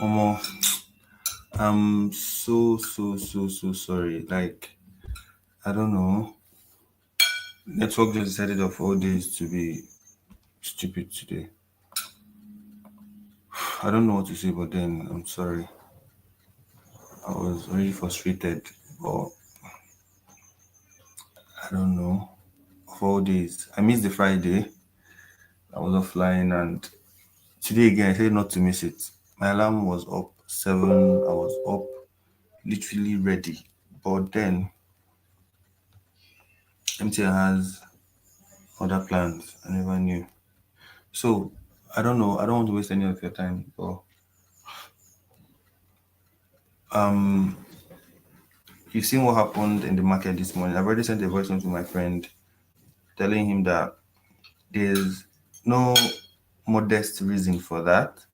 Omo, I'm so sorry. Like, I don't know. Network just decided of all days to be stupid today. I don't know what to say, but then I'm sorry. I was really frustrated, but I don't know. Of all days, I missed the Friday. I was offline, and today again, I said not to miss it. My alarm was up 7. I was up, literally ready. But then MTN has other plans. I never knew. So I don't know. I don't want to waste any of your time. But um, you've seen what happened in the market this morning. I've already sent a voice note to my friend telling him that there's no modest reason for that.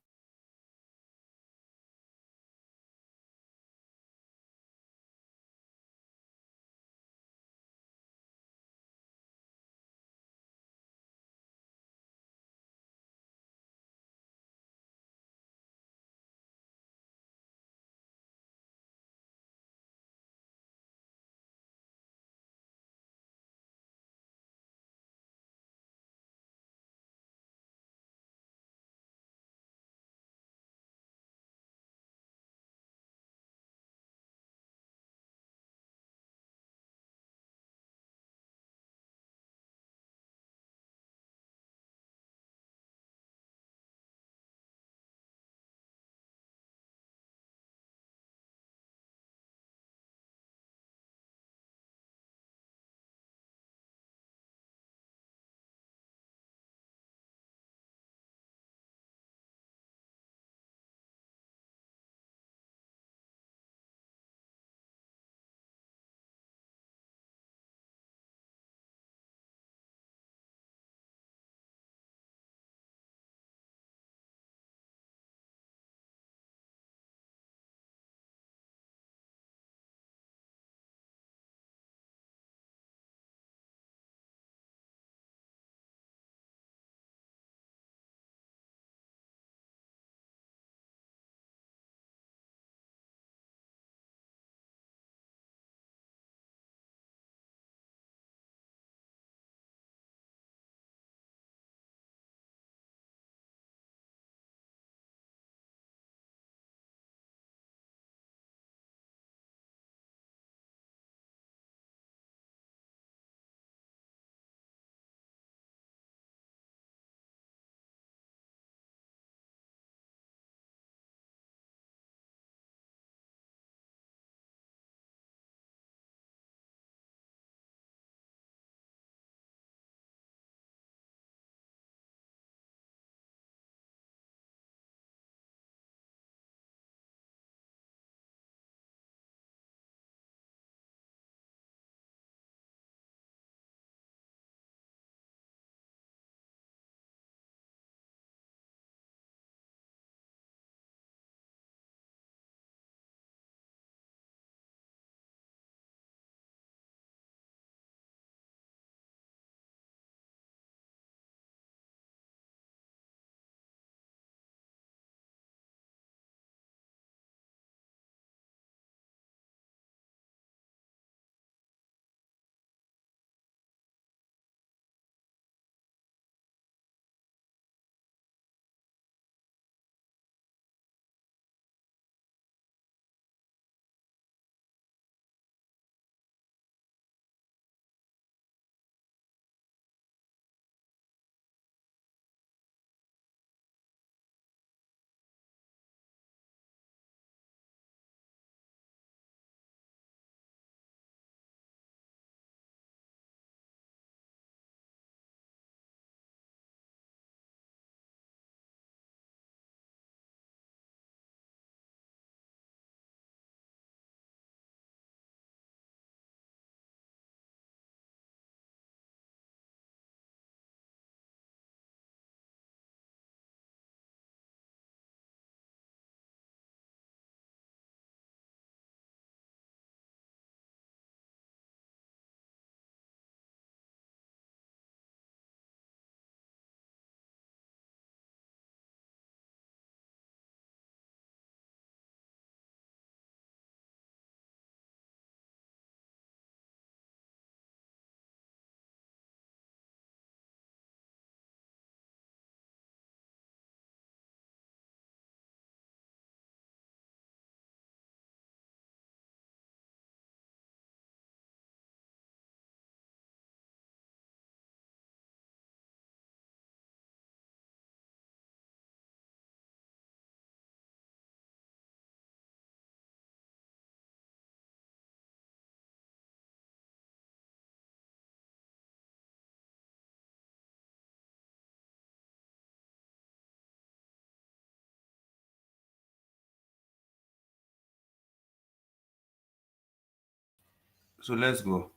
So let's go.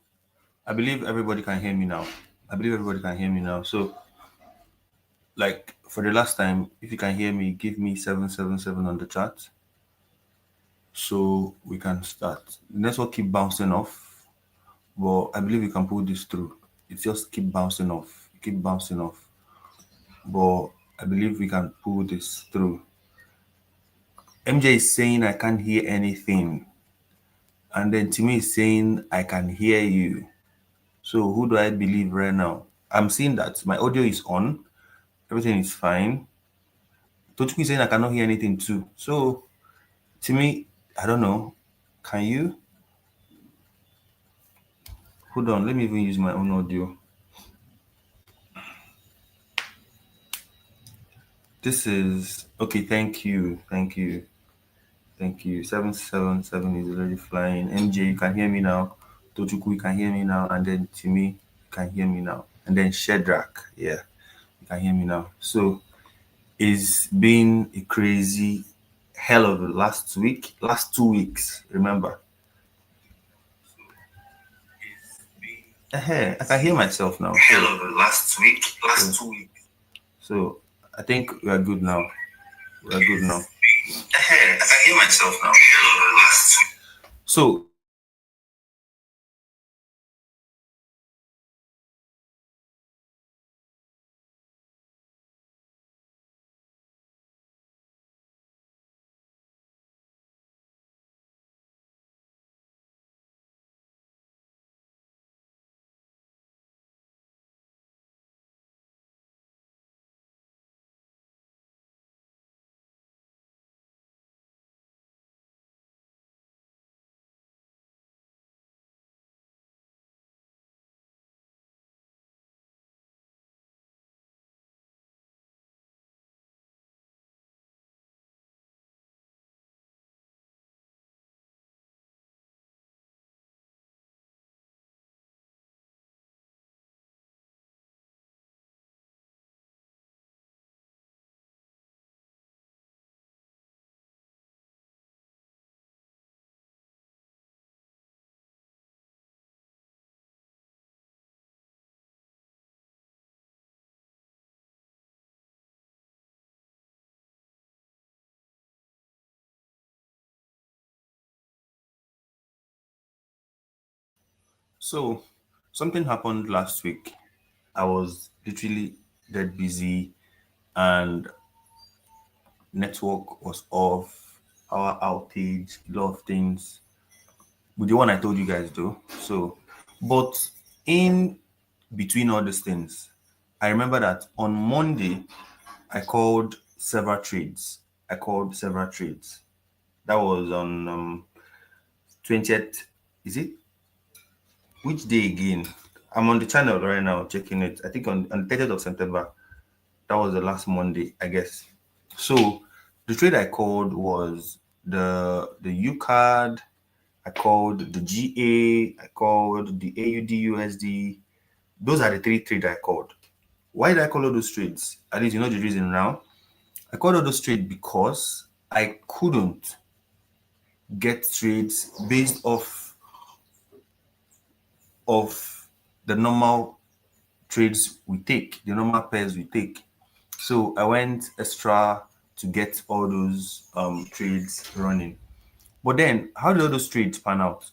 I believe everybody can hear me now. I believe everybody can hear me now. So, like for the last time, if you can hear me, give me 777 on the chat so we can start. The network keep bouncing off, but I believe we can pull this through. It just keep bouncing off, keep bouncing off, but I believe we can pull this through. MJ is saying I can't hear anything, and then Timmy is saying I can hear you. So who do I believe right now? I'm seeing that my audio is on, everything is fine. Tochukwu is saying I cannot hear anything too. So Timmy, I don't know. Can you? Hold on, let me even use my own audio. This is okay. Thank you, thank you, thank you. 777 is already flying. MJ, you can hear me now. Tochukwu, you can hear me now, and then Timmy, you can hear me now, and then Shedrack, yeah, you can hear me now. So it's been a crazy hell of a last 2 weeks. Remember, I can hear myself now. Hell of a last 2 weeks. So I think we are good now. We are good now. I can hear myself now. So so something happened last week. I was literally dead busy and network was off, power outage, a lot of things. With the one I told you guys though. So but in between all these things, I remember that on Monday I called several trades. I called several trades. That was on 20th. Is it? Which day again? I'm on the channel right now checking it. I think on the 30th of September. That was the last Monday, I guess. So the trade I called was the U card. I called the GA. I called the AUD USD. Those are the three trades I called. Why did I call all those trades? At least you know the reason now. I called all those trades because I couldn't get trades based of the normal trades we take, the normal pairs we take. So I went extra to get all those trades running. But then, how did all those trades pan out?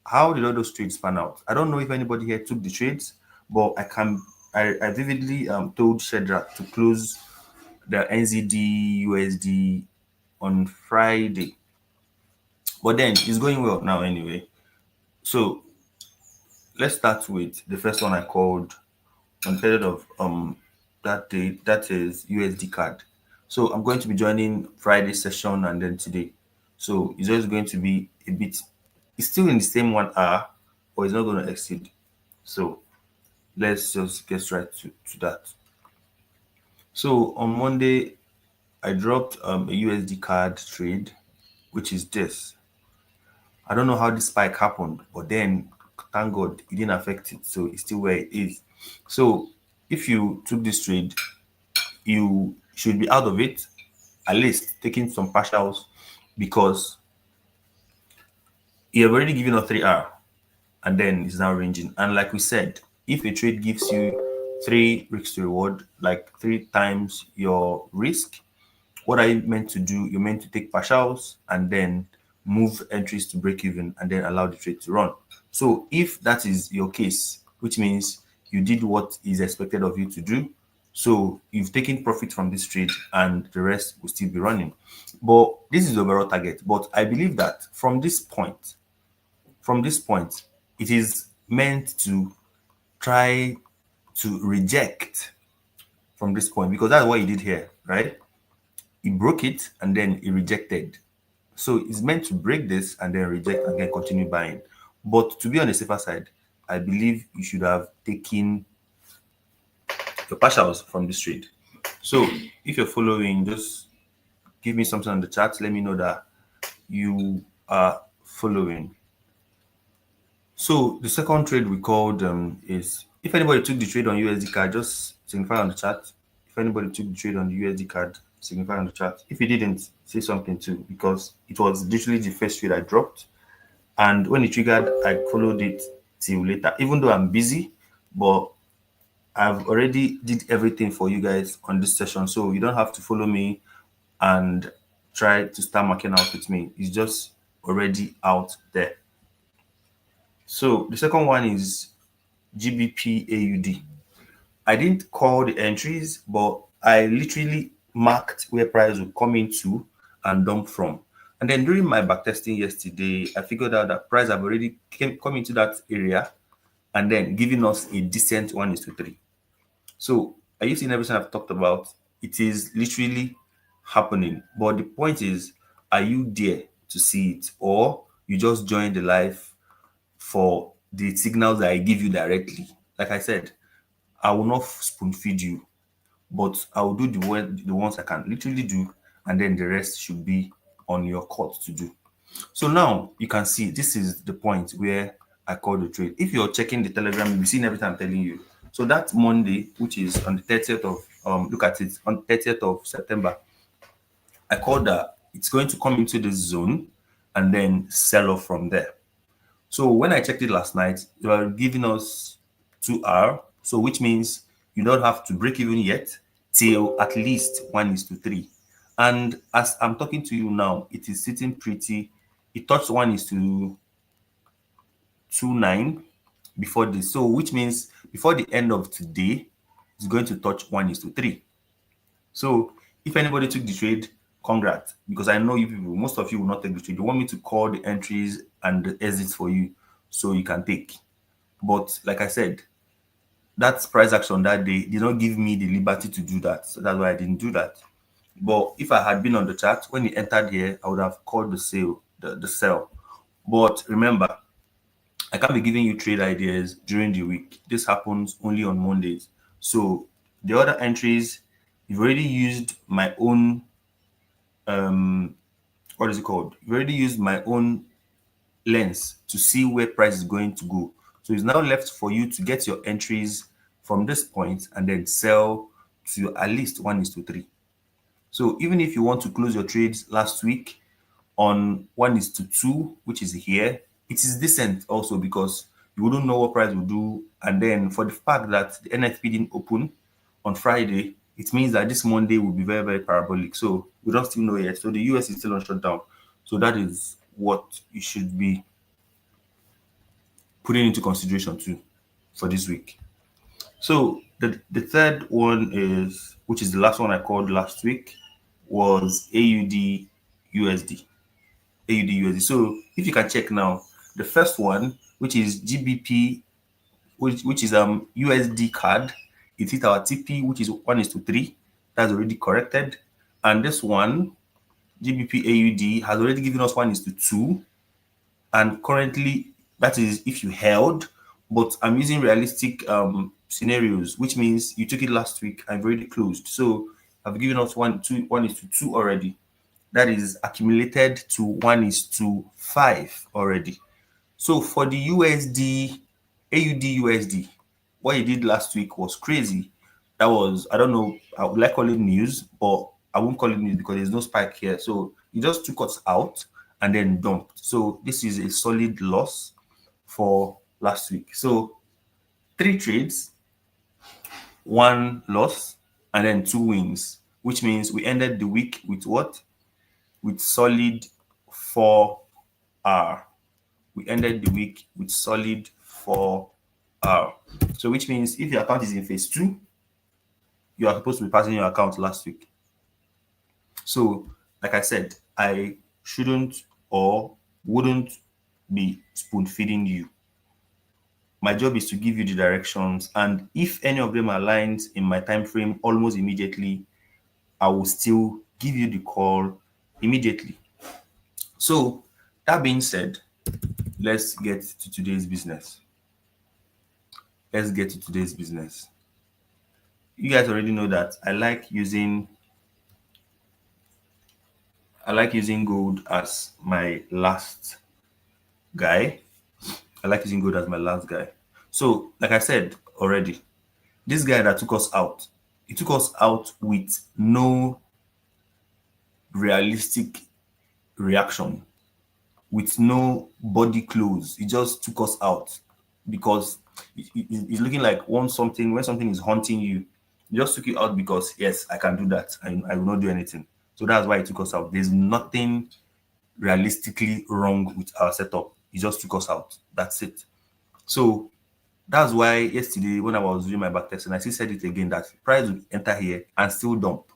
How did all those trades pan out? I don't know if anybody here took the trades, but I vividly told Shedra to close the NZD USD on Friday. But then it's going well now anyway. So let's start with the first one I called on 3rd of that day. That is USD card. So I'm going to be joining Friday session and then today. So it's always going to be a bit. It's still in the same 1 hour, but it's not going to exceed. So let's just get right to that. So on Monday, I dropped a USD card trade, which is this. I don't know how this spike happened, but then thank God it didn't affect it. So it's still where it is. So if you took this trade, you should be out of it, at least taking some partials, because You have already given us 3R, and then it's now ranging. And like we said, if a trade gives you three risk to reward, like three times your risk, what are you meant to do? You're meant to take partials and then move entries to break even and then allow the trade to run. So if that is your case, which means you did what is expected of you to do, so you've taken profit from this trade and the rest will still be running. But this is the overall target. But I believe that from this point, it is meant to try to reject from this point, because that's what he did here, right? He broke it and then he rejected. So it's meant to break this and then reject and then continue buying. But to be on the safer side, I believe you should have taken your partials from this trade. So if you're following, just give me something on the chat. Let me know that you are following. So the second trade we called is, if anybody took the trade on USD card, just signify on the chat. If anybody took the trade on the USD card, signify on the chat. If you didn't, say something too, because it was literally the first trade I dropped. And when it triggered, I followed it till later, even though I'm busy, but I've already did everything for you guys on this session. So you don't have to follow me and try to start marking out with me. It's just already out there. So the second one is GBP AUD. I didn't call the entries, but I literally marked where price would come into and dump from. And then during my backtesting yesterday, I figured out that price have already come into that area and then giving us a decent 1:3. So are you seeing everything I've talked about? It is literally happening. But the point is, are you there to see it, or you just join the live for the signals that I give you directly? Like I said, I will not spoon feed you, but I will do the ones I can literally do, and then the rest should be on your court to do. So now you can see this is the point where I call the trade. If you're checking the Telegram, you'll be seeing everything I'm telling you. So that Monday, which is on the 30th of look at it, on 30th of September, I called that it's going to come into this zone and then sell off from there. So when I checked it last night, they were giving us 2R, so which means you don't have to break even yet till at least 1:3. And as I'm talking to you now, it is sitting pretty. It touched 1:29 before this. So which means before the end of today, it's going to touch 1:3. So if anybody took the trade, congrats, because I know you people, most of you will not take the trade. You want me to call the entries and the exits for you so you can take. But like I said, that price action that day did not give me the liberty to do that. So that's why I didn't do that. But if I had been on the chart, when it entered here, I would have called the sale, the sell. But remember, I can't be giving you trade ideas during the week. This happens only on Mondays. So the other entries, you've already used my own what is it called? You've already used my own lens to see where price is going to go. So it's now left for you to get your entries from this point and then sell to at least 1:3. So even if you want to close your trades last week on 1:2, which is here, it is decent also because you wouldn't know what price will do. And then for the fact that the NFP didn't open on Friday, it means that this Monday will be very, very parabolic. So we don't still know yet. So the US is still on shutdown. So that is what you should be putting into consideration too for this week. So the third one is, which is the last one I called last week, was AUD USD. AUD USD. So if you can check now, the first one, which is GBP, which is USD card, it hit our TP, which is 1:3. That's already corrected. And this one, GBP AUD, has already given us 1:2. And currently, that is if you held, but I'm using realistic scenarios, which means you took it last week, I've already closed. So I've given us 1:2 already. That is accumulated to 1:5 already. So for the USD, AUD USD, what he did last week was crazy. That was, I don't know, I would like call it news, but I won't call it news because there's no spike here. So he just took us out and then dumped. So this is a solid loss for last week. So 3 trades, 1 loss, and then 2 wins, which means we ended the week with what? With solid 4R. We ended the week with solid 4R. So which means if your account is in phase 2, you are supposed to be passing your account last week. So, like I said, I shouldn't or wouldn't be spoon feeding you. My job is to give you the directions, and if any of them aligns in my time frame almost immediately, I will still give you the call immediately. So, that being said, let's get to today's business. Let's get to today's business. You guys already know that I like using gold as my last guy. I like using gold as my last guy. So, like I said already, this guy that took us out, he took us out with no realistic reaction, with no body close. He just took us out because it's looking like when something is haunting you, he just took you out because yes, I can do that. I will not do anything. So that's why he took us out. There's nothing realistically wrong with our setup. He just took us out. That's it. So that's why yesterday when I was doing my back test, and I still said it again, that price will enter here and still dump.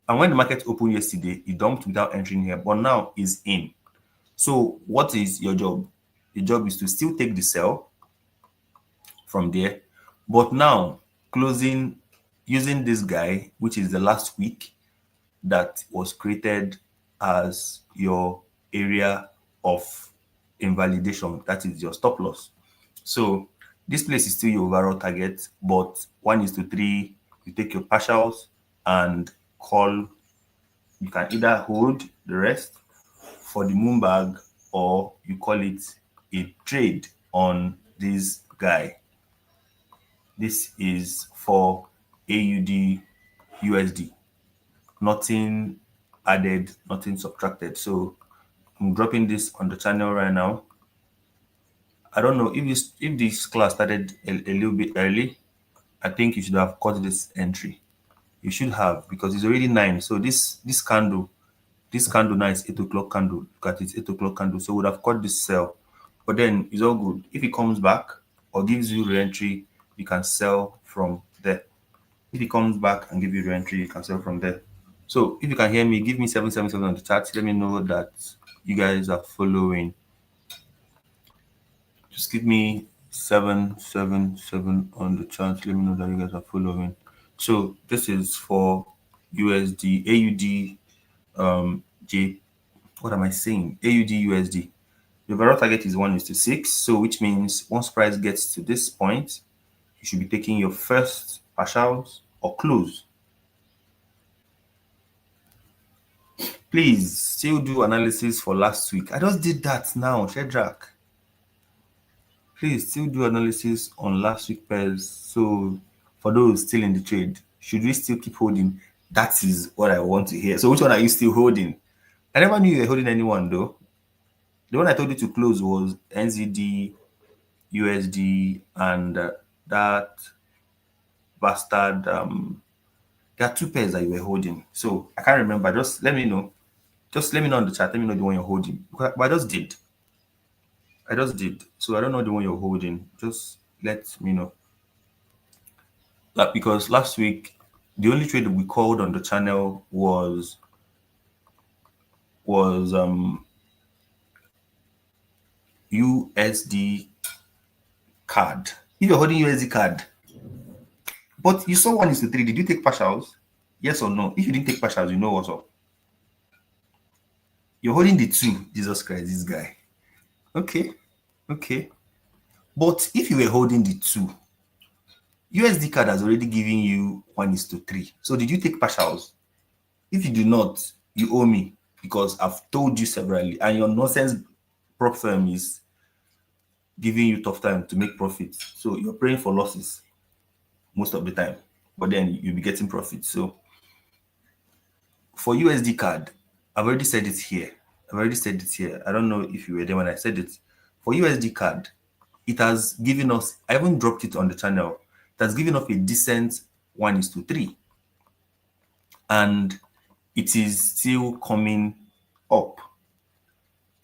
And when the market opened yesterday, it dumped without entering here, but now is in. So what is your job? Your job is to still take the sell from there, but now closing using this guy, which is the last week that was created as your area of invalidation. That is your stop loss. So this place is still your overall target, but 1:3, you take your partials and call. You can either hold the rest for the moon bag or you call it a trade on this guy. This is for AUD USD. Nothing added, nothing subtracted. So I'm dropping this on the channel right now. I don't know if this class started a little bit early. I think you should have caught this entry. You should have, because it's already 9. So this candle now is 8 o'clock candle. Look at it, 8 o'clock candle. So we would have caught this sell. But then it's all good. If it comes back or gives you re-entry, you can sell from there. If it comes back and give you re-entry, you can sell from there. So if you can hear me, give me 777 on the chat. Let me know that you guys are following. Just give me 777 on the chat. Let me know that you guys are following. So this is for USD, AUD, what am I saying? AUD, USD. The overall target is 1:6. So which means once price gets to this point, you should be taking your first partials or close. Please still do analysis for last week. I just did that now, Shedrack. Please still do analysis on last week pairs. So for those still in the trade, should we still keep holding? That is what I want to hear. So which one are you still holding? I never knew you were holding anyone though. The one I told you to close was NZD, USD, and that bastard. There are 2 pairs that you were holding. So I can't remember. Just let me know. Just let me know on the chat. Let me know the one you're holding. But I just did. So I don't know the one you're holding. Just let me know. Like, because last week the only trade that we called on the channel was USD card. If you're holding USD card, but you saw 1:3, did you take partials? Yes or no? If you didn't take partials, you know what's up. You're holding the 2. Jesus Christ, this guy. Okay. But if you were holding the 2, USD card has already given you 1:3. So did you take partials? If you do not, you owe me, because I've told you severally, and your nonsense prop firm is giving you tough time to make profits. So you're praying for losses most of the time, but then you'll be getting profits. So for USD card, I've already said it here. I've already said it here. I don't know if you were there when I said it. For USD card, it has given us, I haven't dropped it on the channel. It has given us a decent 1:3. And it is still coming up.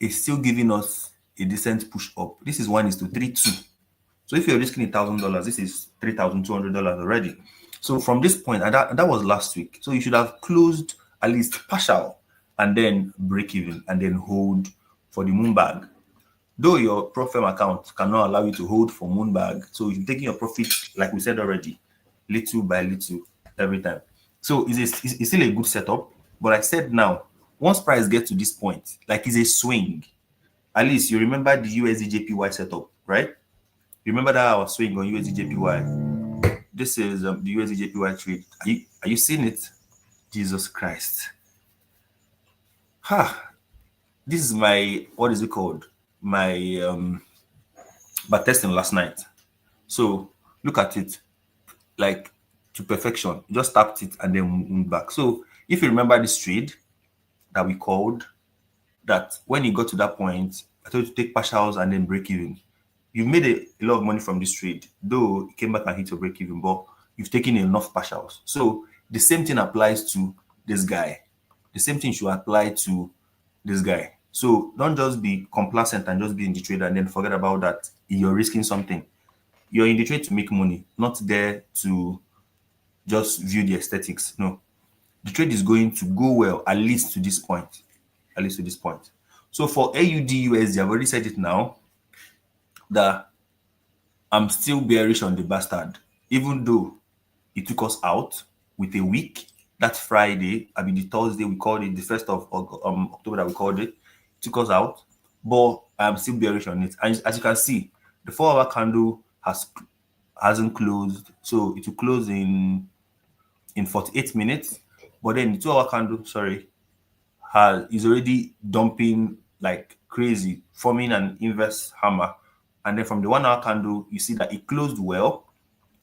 It's still giving us a decent push up. This is 1:32. So if you're risking $1,000, this is $3,200 already. So from this point, and that was last week. So you should have closed at least partial and then break even and then hold for the moon bag. Though your Profem account cannot allow you to hold for moon bag, so you're taking your profit, like we said already, little by little every time. So it's still a good setup. But I said now, once price gets to this point, like it's a swing. At least you remember the USD setup, right? You remember that I was swing on USD. This is the USD trade. Are you seeing it? Jesus Christ. Ha! This is my, what is it called? My back testing last night. So look at it, like to perfection. Just tapped it and then moved back. So if you remember this trade that we called, that when you got to that point, I told you to take partials and then break even. You made a lot of money from this trade, though it came back and hit your break even, but you've taken enough partials. So the same thing applies to this guy. The same thing should apply to this guy. So don't just be complacent and just be in the trade and then forget about that. You're risking something. You're in the trade to make money, not there to just view the aesthetics. No, the trade is going to go well at least to this point. At least to this point. So for AUD USD, I've already said it now that I'm still bearish on the bastard, even though it took us out with a week. That Friday, I mean the Thursday we called it, the 1st of October that we called it, took us out. But I'm still bearish on it. And as you can see, the 4-hour candle hasn't closed, so it will close in 48 minutes. But then the 2-hour candle, sorry, is already dumping like crazy, forming an inverse hammer. And then from the 1-hour candle, you see that it closed well,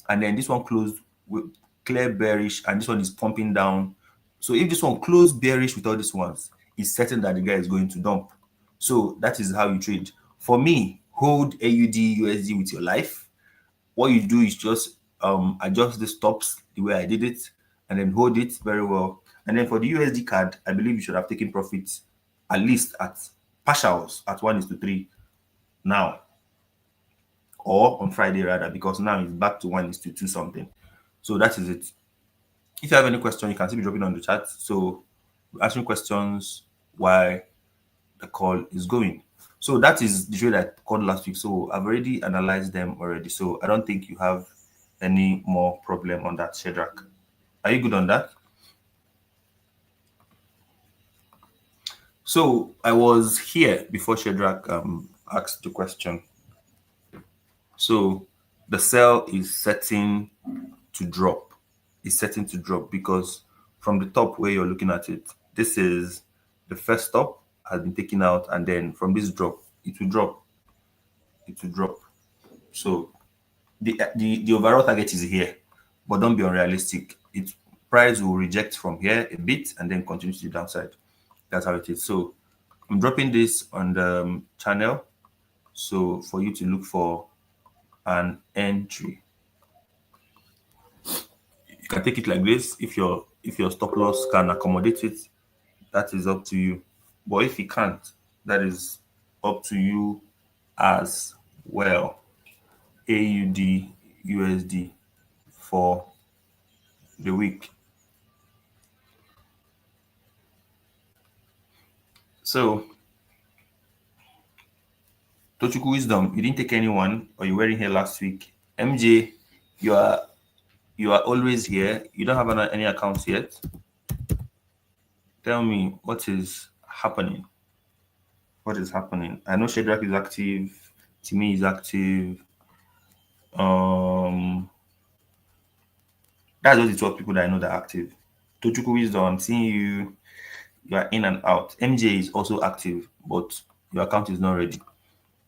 and then this one closed with clear bearish, and this one is pumping down. So if this one closed bearish with all these ones, it's certain that the guy is going to dump. So that is how you trade. For me, hold AUD USD with your life. What you do is just adjust the stops the way I did it, and then hold it very well. And then for the USD card, I believe you should have taken profits at least at partials at 1:3 now, or on Friday rather, because now it's back to 1:2 something. So that is it. If you have any question, you can still be dropping on the chat. So we're answering questions while the call is going. So that is the trade I called last week. So I've already analyzed them already. So I don't think you have any more problem on that, Shedrack. Are you good on that? So I was here before Shedrack asked the question. So the sell is setting to drop. It's setting to drop because from the top where you're looking at it, this is the first stop has been taken out, and then from this drop, it will drop. It will drop. So the overall target is here, but don't be unrealistic. It price will reject from here a bit and then continue to the downside. That's how it is. So I'm dropping this on the channel, so for you to look for an entry. You can take it like this. If your stop loss can accommodate it, that is up to you. But if you can't, that is up to you as well. AUD USD for the week. So Tochuku Wisdom, you didn't take anyone, or you weren't here last week. MJ, you are always here. You don't have any accounts yet. Tell me what is happening. What is happening? I know Shedrack is active. Timmy is active. That's just the 12 people that I know that are active. Tochuku Wisdom, I'm seeing you. You are in and out. MJ is also active, but your account is not ready.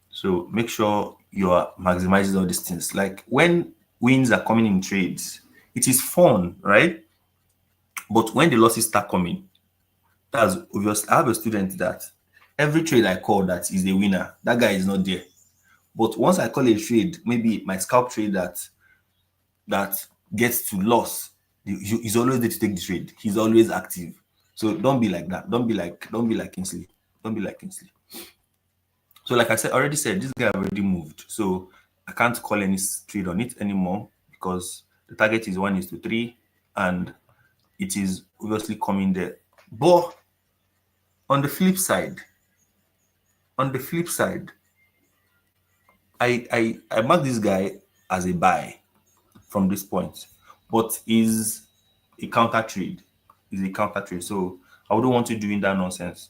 So make sure you are maximizing all these things. Like when wins are coming in trades, it is fun, right? But when the losses start coming, that's obvious. I have a student that Every trade I call that is a winner, that guy is not there. But once I call a trade, maybe my scalp trade that gets to loss, he's always there to take the trade. He's always active. So don't be like that. Don't be like Kingsley. Don't be like Kingsley. So like I said, already said, this guy already moved. So I can't call any trade on it anymore because the target is 1:3 and it is obviously coming there. But on the flip side, on the flip side, I mark this guy as a buy from this point, but is a counter trade. Is a counter trade. So I wouldn't want to doing that nonsense.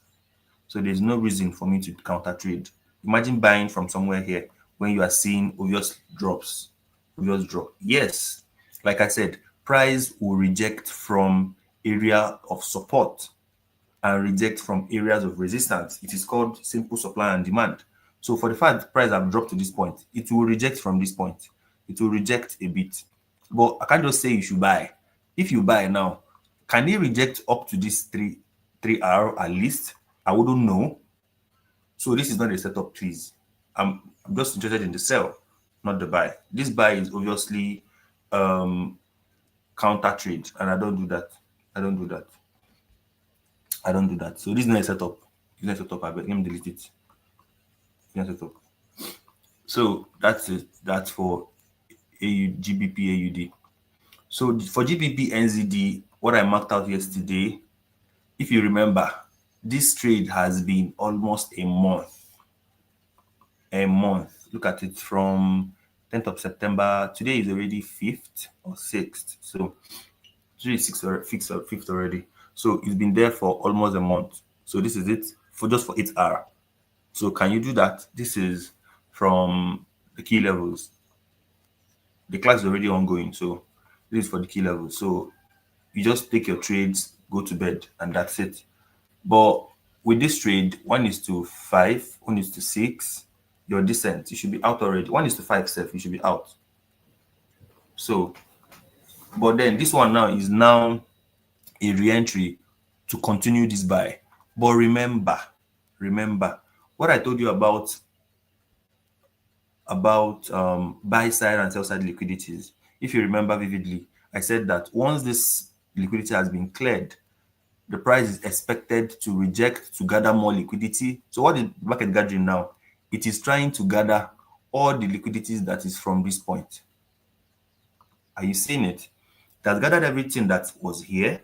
So there's no reason for me to counter trade. Imagine buying from somewhere here when you are seeing obvious drops, obvious drop. Yes, like I said, price will reject from area of support and reject from areas of resistance. It is called simple supply and demand. So for the fact price have dropped to this point, it will reject from this point. It will reject a bit. But I can't just say you should buy. If you buy now, can it reject up to this 3R at least? I wouldn't know. So this is not a setup, please. I'm just interested in the sell, not the buy. This buy is obviously counter trade, and I don't do that. I don't do that. I don't do that. So this is not a setup. It's not a setup. I bet. Let me delete it. It's not a setup. So that's it. That's for GBP AUD. So for GBP NZD, what I marked out yesterday, if you remember, this trade has been almost a month. A month. Look at it from 10th of September. Today is already 5th or 6th. So today is 6th or 5th already. So it's been there for almost a month. So this is it for just for 8 hours. So can you do that? This is from the key levels. The class is already ongoing. So this is for the key levels. So you just take your trades, go to bed, and that's it. But with this trade, 1:5, 1:6, your descent, you should be out already. 1:5 self, you should be out. So, but then this one now is now a re-entry to continue this buy. But remember what I told you about buy side and sell side liquidities. If you remember vividly, I said that once this liquidity has been cleared, the price is expected to reject to gather more liquidity. So what is market gathering now? It is trying to gather all the liquidities that is from this point. Are you seeing it? It has gathered everything that was here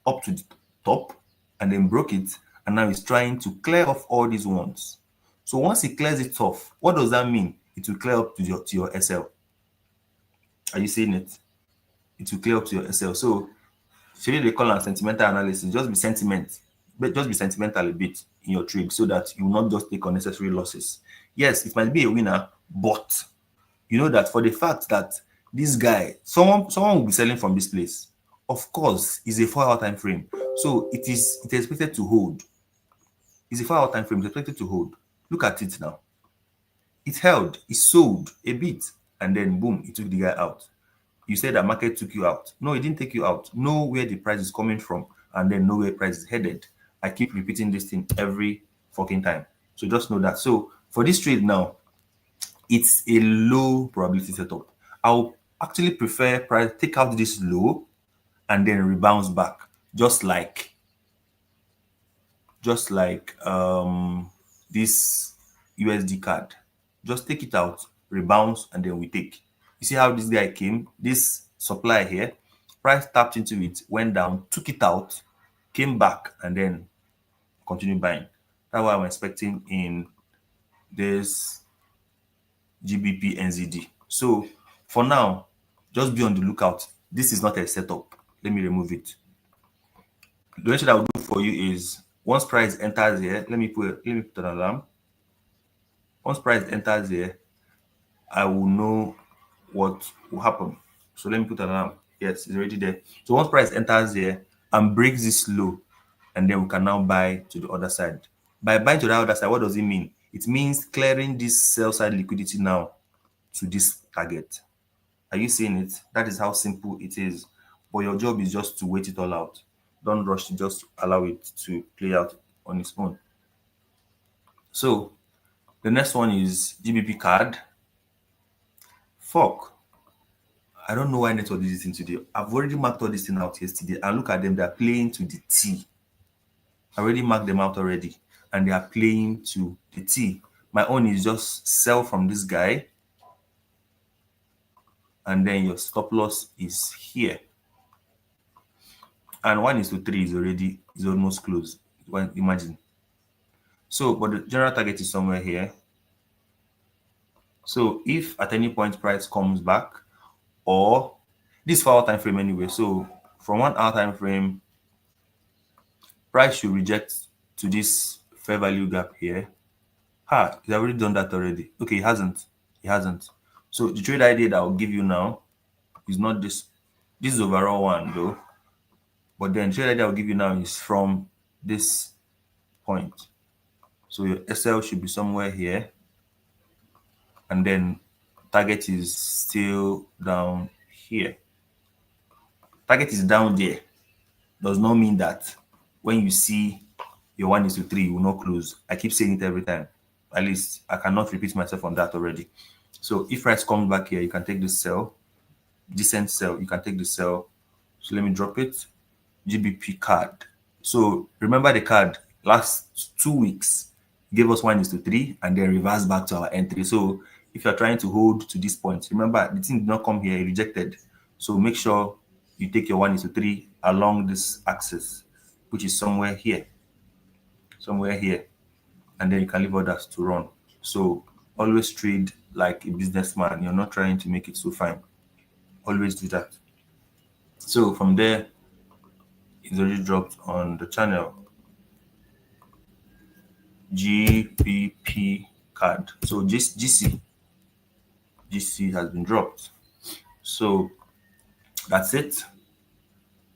up to the top and then broke it, and now it's trying to clear off all these ones. So once it clears it off, what does that mean? It will clear up to your SL. Are you seeing it? It will clear up to your SL. So should they call on sentimental analysis? Just be sentimental a bit in your trade so that you will not just take unnecessary losses. Yes, it might be a winner, but you know that for the fact that this guy, someone will be selling from this place. Of course, is a 4-hour time frame. So it is expected to hold. It's a 4-hour time frame, it's expected to hold. Look at it now. It held, it sold a bit, and then boom, it took the guy out. You said that market took you out. No, it didn't take you out. Know where the price is coming from, and then know where price is headed. I keep repeating this thing every fucking time. So just know that. So for this trade now, it's a low probability setup. I'll actually prefer price take out this low and then rebounds back, just like this USD card. Just take it out, rebounds, and then we take. You see how this guy came? This supply here, price tapped into it, went down, took it out, came back, and then continued buying. That's what I'm expecting in this GBP NZD. So for now, just be on the lookout. This is not a setup. Let me remove it. The only thing I will do for you is once price enters here, let me put an alarm. Once price enters here, I will know what will happen. So let me put an alarm. Yes, it's already there. So once price enters here and breaks this low, and then we can now buy to the other side. By buying to the other side, what does it mean? It means clearing this sell side liquidity now to this target. Are you seeing it? That is how simple it is. But your job is just to wait it all out. Don't rush to just allow it to play out on its own. So the next one is GBP card. Fuck. I don't know why network did this thing today. I've already marked all this thing out yesterday and look at them, they're playing to the T. I already marked them out already and they are playing to the T. My own is just sell from this guy and then your stop loss is here. And 1:3 is almost close. Imagine. So, but the general target is somewhere here. So if at any point price comes back, or this 4 hour time frame anyway, so from 1 hour time frame, price should reject to this fair value gap here. He's already done that already. Okay, he hasn't. He hasn't. So the trade idea that I'll give you now is not this. This is overall one though. But then trade idea I'll give you now is from this point. So your SL should be somewhere here. And then target is still down here. Target is down there. Does not mean that when you see your 1:3, you will not close. I keep saying it every time. At least I cannot repeat myself on that already. So if price comes back here, you can take this sell, decent sell. You can take the sell. So let me drop it. GBP card. So remember the card last 2 weeks gave us 1:3 and then reverse back to our entry. So if you're trying to hold to this point, remember the thing did not come here, it rejected. So make sure you take your 1:3 along this axis, which is somewhere here, and then you can leave others to run. So always trade like a businessman. You're not trying to make it so fine. Always do that. So from there, it's already dropped on the channel. GBP card. So this GC has been dropped. So that's it.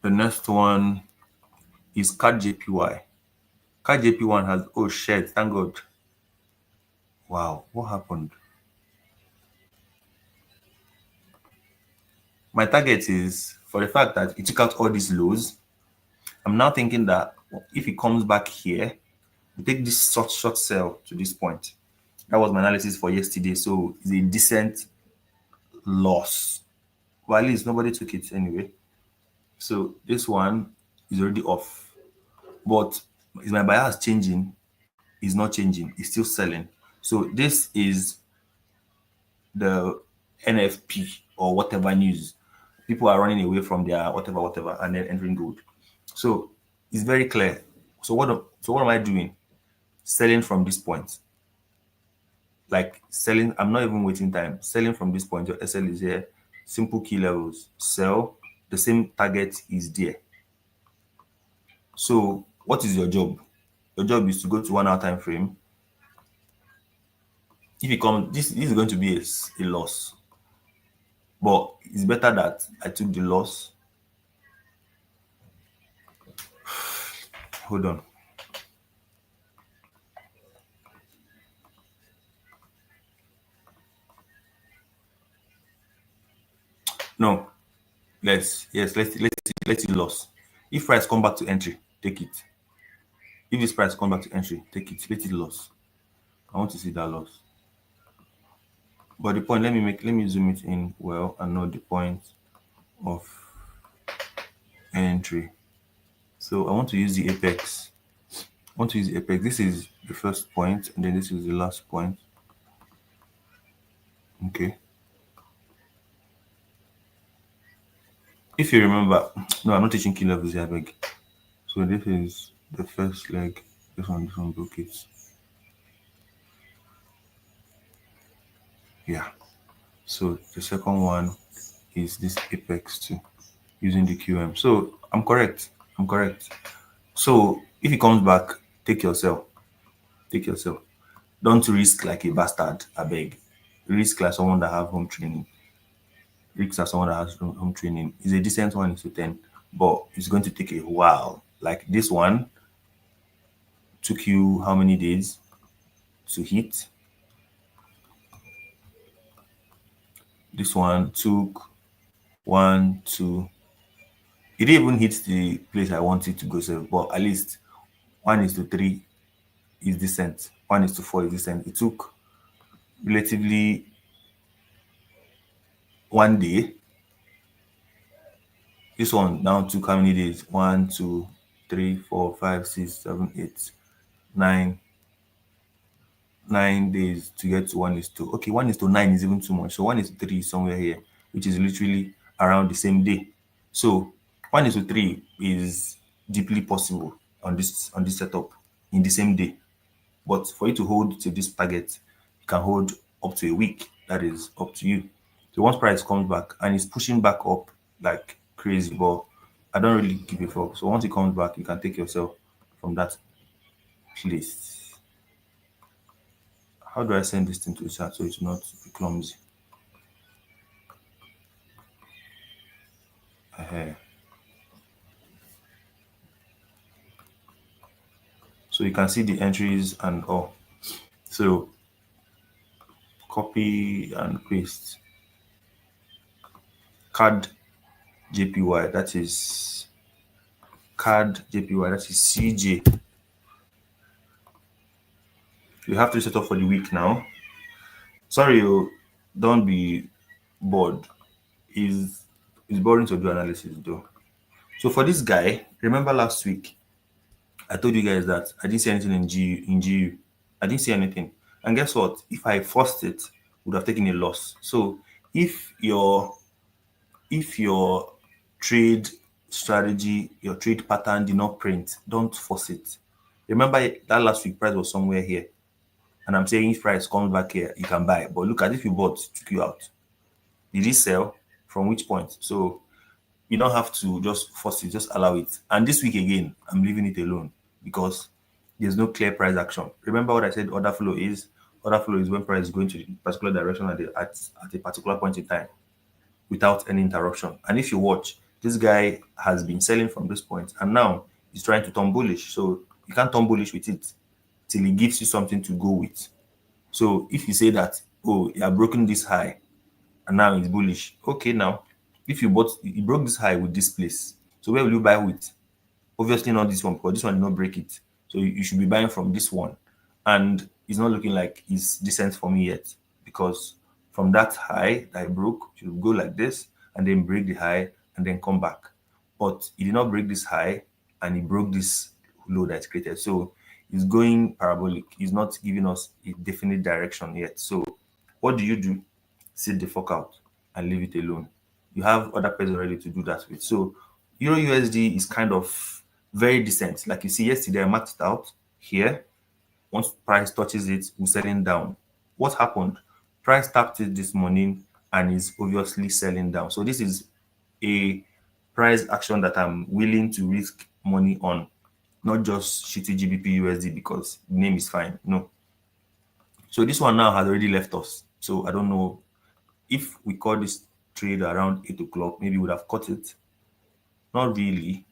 The next one is card JPY. Card JP1 has, oh shit, thank God. Wow, what happened? My target is for the fact that it took out all these lows. I'm now thinking that if it comes back here, we take this short sell to this point. That was my analysis for yesterday. So it's a decent loss. Well, at least nobody took it anyway. So this one is already off. But is my bias changing? It's not changing. It's still selling. So this is the NFP or whatever news. People are running away from their whatever, and then entering gold. So it's very clear. So what am I doing? Selling from this point. Like selling, I'm not even waiting time. Selling from this point, your SL is here. Simple key levels. Sell. The same target is there. So what is your job? Your job is to go to 1 hour time frame. If it comes, this is going to be a loss. But it's better that I took the loss. Hold on. No. Let's it loss. If price come back to entry, take it. If this price come back to entry, take it. Let it loss. I want to see that loss. But the point, let me zoom it in well and know the point of entry. So I want to use the apex. This is the first point, and then this is the last point. Okay. If you remember, no, I'm not teaching key levels here, beg. So this is the first leg. This one broke it. Yeah. So the second one is this apex too, using the QM. So I'm correct. So if it comes back, take your sell. Don't risk like a bastard, I beg. Risk like someone that have home training. Risk as someone that has home training. Is a decent 1:10, but it's going to take a while. Like this one took you how many days to hit? This one took 1, 2. It didn't even hit the place I wanted to go, so but at least 1:3 is decent. 1:4 is decent. It took relatively one day. This one now took how many days? 1, 2, 3, 4, 5, 6, 7, 8, 9, 9 days to get to 1:2. Okay, 1:9 is even too much. So 1:3 is somewhere here, which is literally around the same day. So 1:3 is deeply possible on this setup in the same day. But for you to hold to this target, you can hold up to a week. That is up to you. So once price comes back and it's pushing back up like crazy, but I don't really give a fuck. So once it comes back, you can take yourself from that place. How do I send this thing to the chat so it's not clumsy? uh So you can see the entries and all. So copy and paste. Card JPY, that is card JPY, that is CJ. You have to set up for the week now. Sorry, don't be bored. It's boring to do analysis though. So for this guy, remember last week I told you guys that I didn't see anything in GU. I didn't see anything. And guess what? If I forced it, would have taken a loss. So if your trade strategy, your trade pattern did not print, don't force it. Remember that last week price was somewhere here. And I'm saying if price comes back here, you can buy. But look at if you bought, it took you out. Did it sell? From which point? So you don't have to just force it, just allow it. And this week again, I'm leaving it alone because there's no clear price action. Remember what I said order flow is? Order flow is when price is going to a particular direction at a particular point in time without any interruption. And if you watch, this guy has been selling from this point and now he's trying to turn bullish. So you can't turn bullish with it till he gives you something to go with. So if you say that, oh, you have broken this high and now it's bullish, okay, now if you broke this high with this place, so where will you buy with? Obviously not this one because this one did not break it. So you should be buying from this one. And it's not looking like it's decent for me yet because from that high that I broke, it will go like this and then break the high and then come back. But it did not break this high and it broke this low that's created. So it's going parabolic. It's not giving us a definite direction yet. So what do? Sit the fuck out and leave it alone. You have other pairs already to do that with. So Euro USD is kind of very decent. Like you see yesterday, I marked it out here. Once price touches it, we're selling down. What happened? Price tapped it this morning and is obviously selling down. So this is a price action that I'm willing to risk money on, not just shitty GBP USD because the name is fine. No. So this one now has already left us. So I don't know if we call this trade around 8 o'clock, maybe we would have caught it. Not really.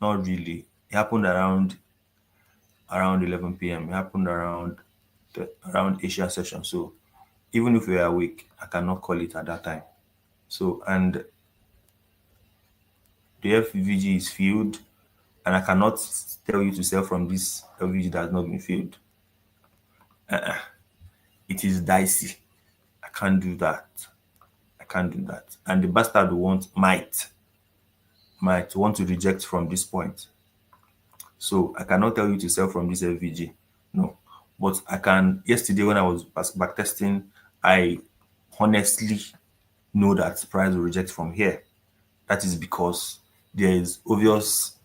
Not really. It happened around 11 p.m. It happened around Asia session. So even if we are awake, I cannot call it at that time. So and the FVG is filled, and I cannot tell you to sell from this FVG that has not been filled. It is dicey. I can't do that. I can't do that. And the bastard might want to reject from this point. So I cannot tell you to sell from this FVG. No. But I can. Yesterday when I was back testing, I honestly know that price will reject from here. That is because there is obvious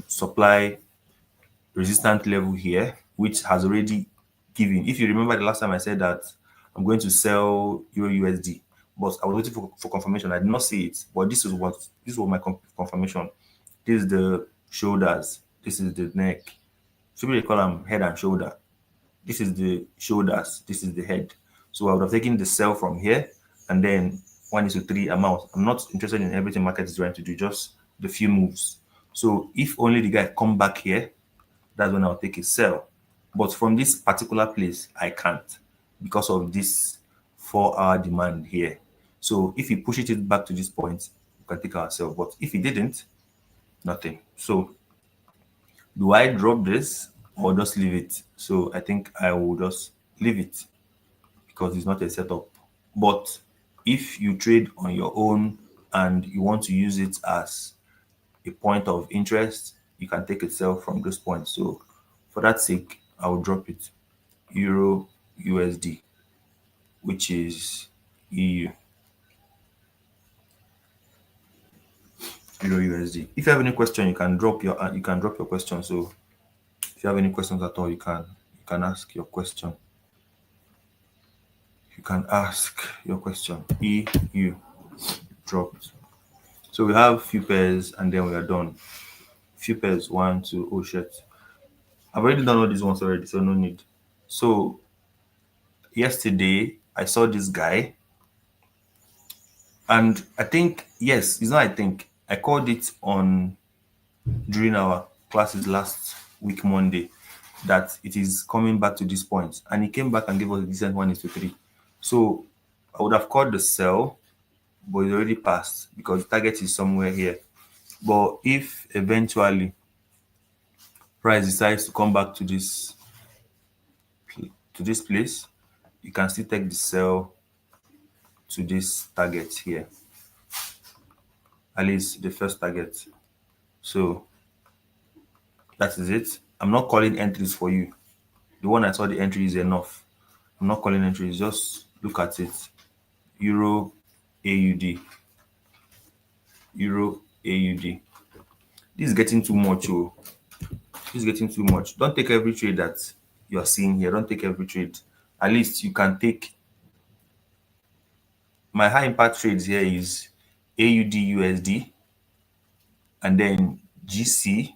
supply resistant level here, which has already given. If you remember the last time I said that I'm going to sell Euro USD, but I was waiting for confirmation. I did not see it, but this was my confirmation. This is the shoulders. This is the neck. So they call them head and shoulder. This is the shoulders. This is the head. So I would have taken the sell from here and then 1:3 amount. I'm not interested in everything market is trying to do, just the few moves. So if only the guy come back here, that's when I'll take a sell. But from this particular place, I can't because of this 4-hour demand here. So if he pushes it back to this point, we can take our sell. But if he didn't, nothing. So do I drop this? or just leave it. So I think I will just leave it because it's not a setup. But if you trade on your own and you want to use it as a point of interest, you can take it sell from those points. So for that sake, I will drop it. Euro USD, which is EU. Euro USD. If you have any question, you can drop your question. So if you have any questions at all, you can ask your question. You can ask your question. EU dropped. So we have few pairs and then we are done. Few pairs, one, two, oh shit. I've already done all these ones already, so no need. So yesterday I saw this guy, and I think yes, it's not. I think I called it on during our classes last week Monday that it is coming back to this point, and he came back and gave us a decent 1:3. So I would have called the sell, but it's already passed because the target is somewhere here. But if eventually price decides to come back to this place, you can still take the sell to this target here, at least the first target. So that is it. I'm not calling entries for you. The one I saw the entry is enough. I'm not calling entries. Just look at it. Euro AUD. Euro AUD. This is getting too much. Oh, this is getting too much. Don't take every trade that you are seeing here. Don't take every trade. At least you can take my high impact trades here is AUD USD and then GC.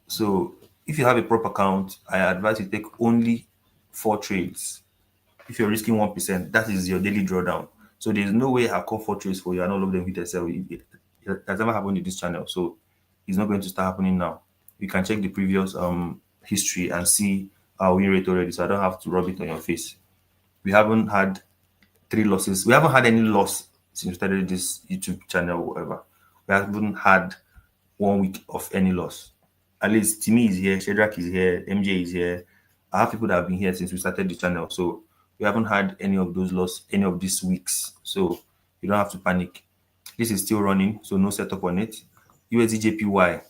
So if you have a prop account, I advise you take only 4 trades. If you're risking 1%, that is your daily drawdown. So there's no way I'll call 4 trades for you and all of them hit SL. It has never happened in this channel, so it's not going to start happening now. You can check the previous history and see our win rate already, so I don't have to rub it on your face. We haven't had 3 losses. We haven't had any loss since we started this YouTube channel or whatever. We haven't had 1 week of any loss. At least Timmy is here, Shedrack is here, MJ is here. I have people that have been here since we started the channel. So we haven't had any of those loss any of these weeks. So you don't have to panic. This is still running, so no setup on it. USD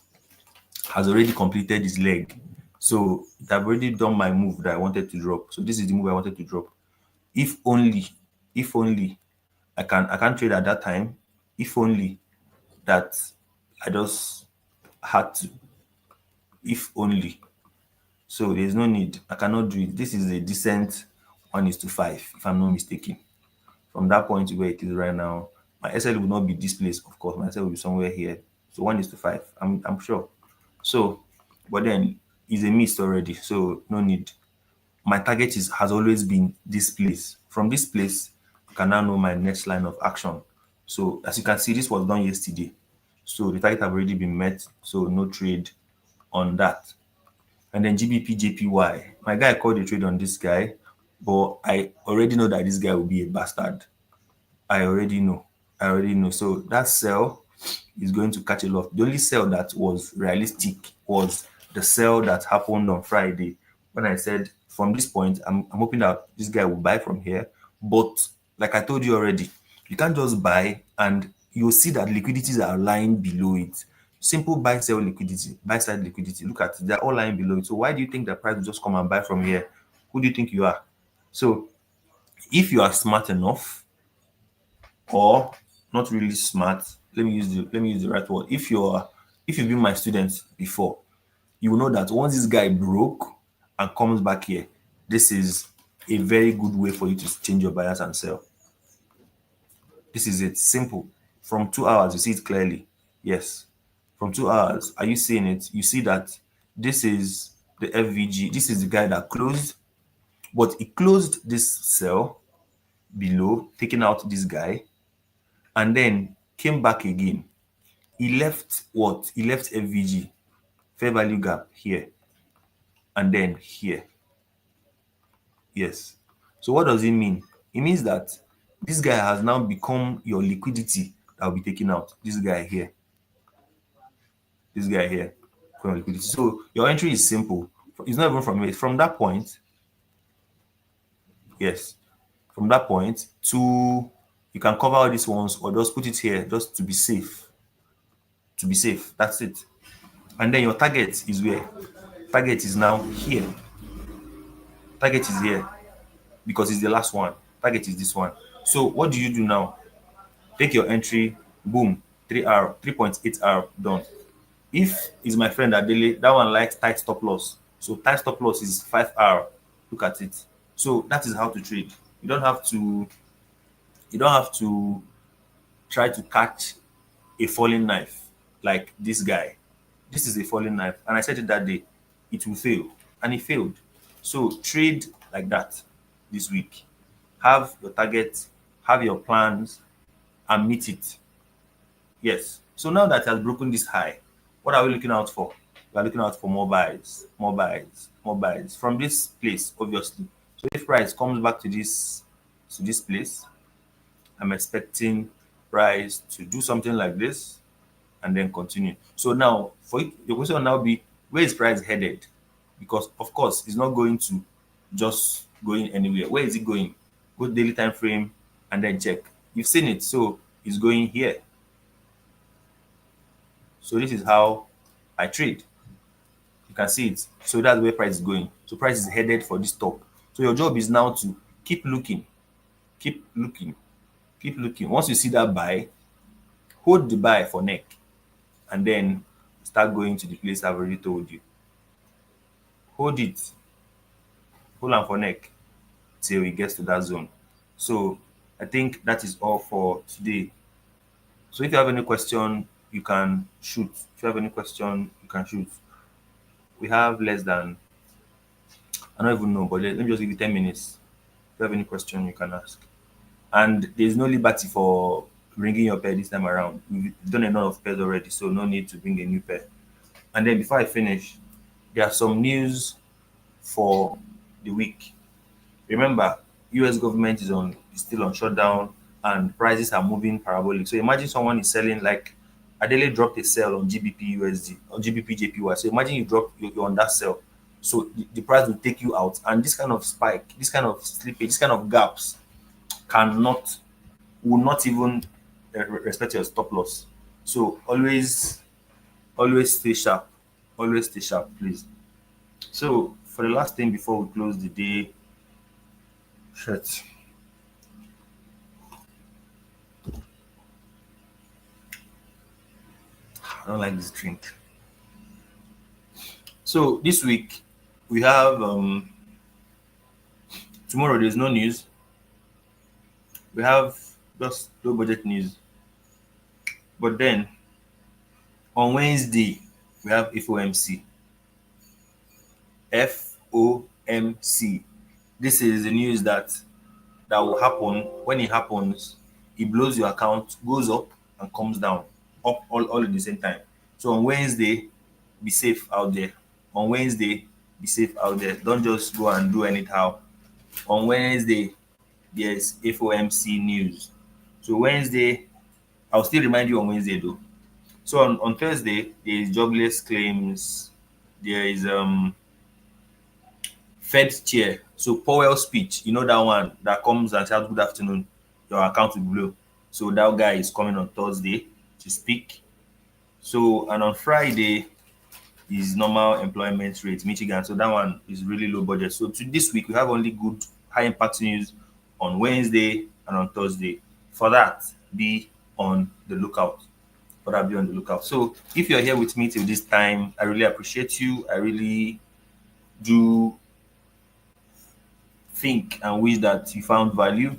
has already completed his leg. So I've already done my move that I wanted to drop. So this is the move I wanted to drop. If only, if only I can't trade at that time. If only that I just had to. If only. So there's no need. I cannot do it. This is a decent 1:5, if I'm not mistaken. From that point to where it is right now, my SL will not be this place, of course. My SL will be somewhere here. So 1:5, I'm sure. So, but then it's a miss already. So no need. My target has always been this place. From this place, I can now know my next line of action. So as you can see, this was done yesterday. So the target have already been met. So no trade on that. And then GBP JPY. My guy called a trade on this guy, but I already know that this guy will be a bastard. I already know. I already know. So that sell is going to catch a lot. The only sell that was realistic was the sell that happened on Friday when I said from this point, I'm hoping that this guy will buy from here. But like I told you already, you can't just buy and you'll see that liquidities are lying below it. Simple buy sell liquidity, buy side liquidity. Look at it, they're all lying below it. So why do you think the price will just come and buy from here? Who do you think you are? So if you are smart enough, or not really smart, let me use the right word. If you've been my student before, you will know that once this guy broke and comes back here, this is a very good way for you to change your buyers and sell. This is it. Simple. From 2 hours, you see it clearly. Yes. From 2 hours, are you seeing it? You see that this is the FVG. This is the guy that closed, but he closed this sell below, taking out this guy, and then came back again. He left what? He left FVG, fair value gap here, and then here. Yes. So what does it mean? It means that this guy has now become your liquidity that will be taken out. This guy here. This guy here. for your liquidity. So your entry is simple. It's not even from it. From that point, yes, from that point to you can cover all these ones or just put it here just to be safe. To be safe. That's it. And then your target is where? Target is now here. Target is here because it's the last one. Target is this one. So what do you do now? Take your entry, boom, 3R, 3.8R done. If is my friend Adele, that one likes tight stop loss. So tight stop loss is 5R. Look at it. So that is how to trade. You don't have to try to catch a falling knife like this guy. This is a falling knife. And I said it that day, it will fail. And it failed. So trade like that this week. Have your target, have your plans, and meet it. Yes. So now that it has broken this high, what are we looking out for? We are looking out for more buys, more buys, more buys from this place, obviously. So if price comes back to this place, I'm expecting price to do something like this and then continue. So now, for it, your question will now be, where is price headed? Because of course, it's not going to just going anywhere. Where is it going? Go daily time frame and then check. You've seen it, so it's going here. So this is how I trade. You can see it. So that's where price is going. So price is headed for this top. So your job is now to keep looking, keep looking, keep looking. Once you see that buy, hold the buy for neck, and then start going to the place I've already told you. Hold it, hold on for neck till it gets to that zone. So I think that is all for today. So if you have any question, you can shoot. If you have any question, you can shoot. We have less than, I don't even know, but let me just give you 10 minutes. If you have any question, you can ask. And there's no liberty for bringing your pair this time around. We've done a lot of pairs already, so no need to bring a new pair. And then before I finish, there are some news for the week. Remember, US government is still on shutdown and prices are moving parabolic. So imagine someone is selling like Adele dropped a sell on GBP USD on GBP JPY. So imagine you're on that sell. So the price will take you out. And this kind of spike, this kind of slippage, this kind of gaps cannot will not even respect your stop loss. So always stay sharp. Always stay sharp, please. So for the last thing before we close the day, shit. I don't like this drink. So this week we have tomorrow there's no news. We have just low budget news. But then on Wednesday we have FOMC. FOMC. This is the news that will happen. When it happens, it blows your account, goes up and comes down, up all at the same time. So on Wednesday, be safe out there. On Wednesday, be safe out there. Don't just go and do anyhow. On Wednesday, there's FOMC news. So Wednesday, I'll still remind you on Wednesday though. So on Thursday, there is jobless claims. There is Fed chair. So Powell speech, you know that one that comes and says good afternoon, your account will blow. So that guy is coming on Thursday to speak. So and on Friday is normal employment rate, Michigan. So that one is really low budget. So to this week we have only good high impact news on Wednesday and on Thursday. For that, be on the lookout. For that, be on the lookout. So if you're here with me till this time, I really appreciate you. I really do think and wish that you found value,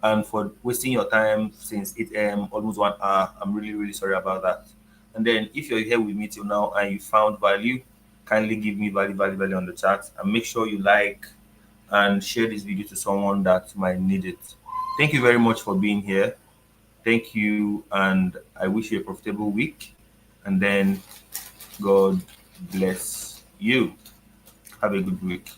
and for wasting your time since 8 a.m., almost 1 hour. I'm really, really sorry about that. And then if you're here with me till now and you found value, kindly give me value on the chat, and make sure you like and share this video to someone that might need it. Thank you very much for being here. Thank you, and I wish you a profitable week. And then God bless you. Have a good week.